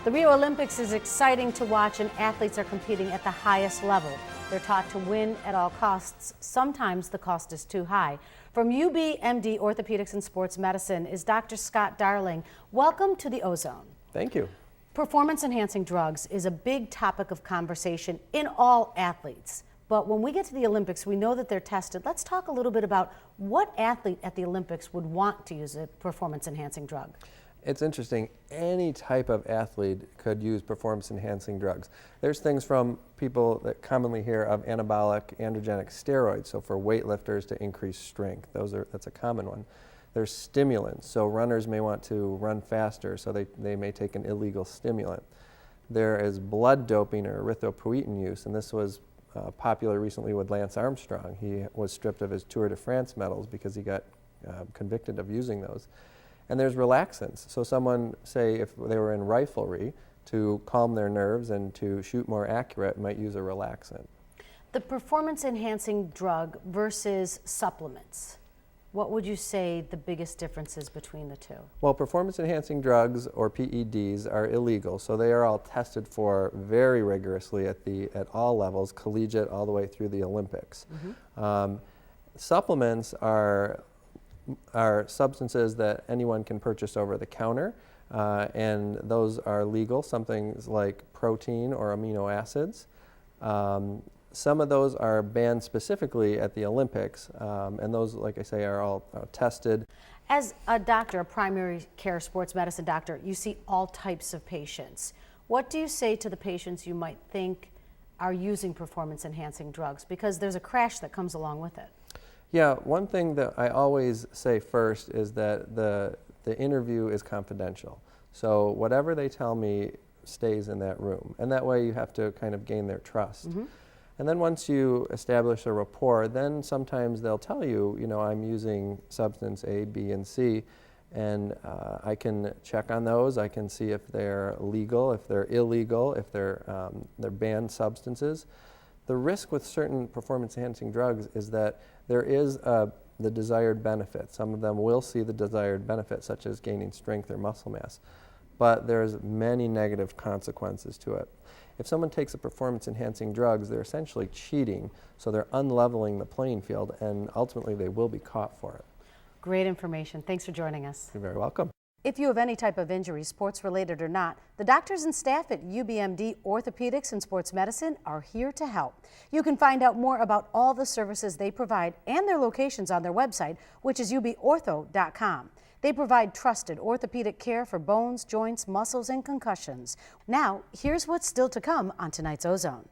The Rio Olympics is exciting to watch, and athletes are competing at the highest level. They're taught to win at all costs. Sometimes the cost is too high. From UBMD Orthopaedics and Sports Medicine is Dr. Scott Darling. Welcome to the Ozone. Thank you. Performance-enhancing drugs is a big topic of conversation in all athletes. But when we get to the Olympics, we know that they're tested. Let's talk a little bit about what athlete at the Olympics would want to use a performance-enhancing drug. It's interesting. Any type of athlete could use performance-enhancing drugs. There's things from people that commonly hear of anabolic androgenic steroids, so for weightlifters to increase strength. That's a common one. There's stimulants, so runners may want to run faster, so they may take an illegal stimulant. There is blood doping or erythropoietin use, and this was popular recently with Lance Armstrong. He was stripped of his Tour de France medals because he got convicted of using those. And there's relaxants. So someone, say if they were in riflery, to calm their nerves and to shoot more accurate, might use a relaxant. The performance-enhancing drug versus supplements, what would you say the biggest difference is between the two? Well, performance-enhancing drugs, or PEDs, are illegal, so they are all tested for very rigorously at all levels, collegiate all the way through the Olympics. Supplements are substances that anyone can purchase over the counter, and those are legal, some things like protein or amino acids. Some of those are banned specifically at the Olympics, and those, like I say, are all tested. As a doctor, a primary care sports medicine doctor, you see all types of patients. What do you say to the patients you might think are using performance-enhancing drugs? Because there's a crash that comes along with it. Yeah, one thing that I always say first is that the interview is confidential. So whatever they tell me stays in that room. And that way you have to kind of gain their trust. And then once you establish a rapport, then sometimes they'll tell you, I'm using substance A, B, and C, and I can check on those. I can see if they're legal, if they're illegal, if they're banned substances. The risk with certain performance-enhancing drugs is that there is the desired benefit. Some of them will see the desired benefit, such as gaining strength or muscle mass, but there's many negative consequences to it. If someone takes a performance-enhancing drugs, they're essentially cheating, so they're unleveling the playing field, and ultimately they will be caught for it. Great information. Thanks for joining us. You're very welcome. If you have any type of injury, sports-related or not, the doctors and staff at UBMD Orthopaedics and Sports Medicine are here to help. You can find out more about all the services they provide and their locations on their website, which is ubortho.com. They provide trusted orthopedic care for bones, joints, muscles, and concussions. Now, here's what's still to come on tonight's Ozone.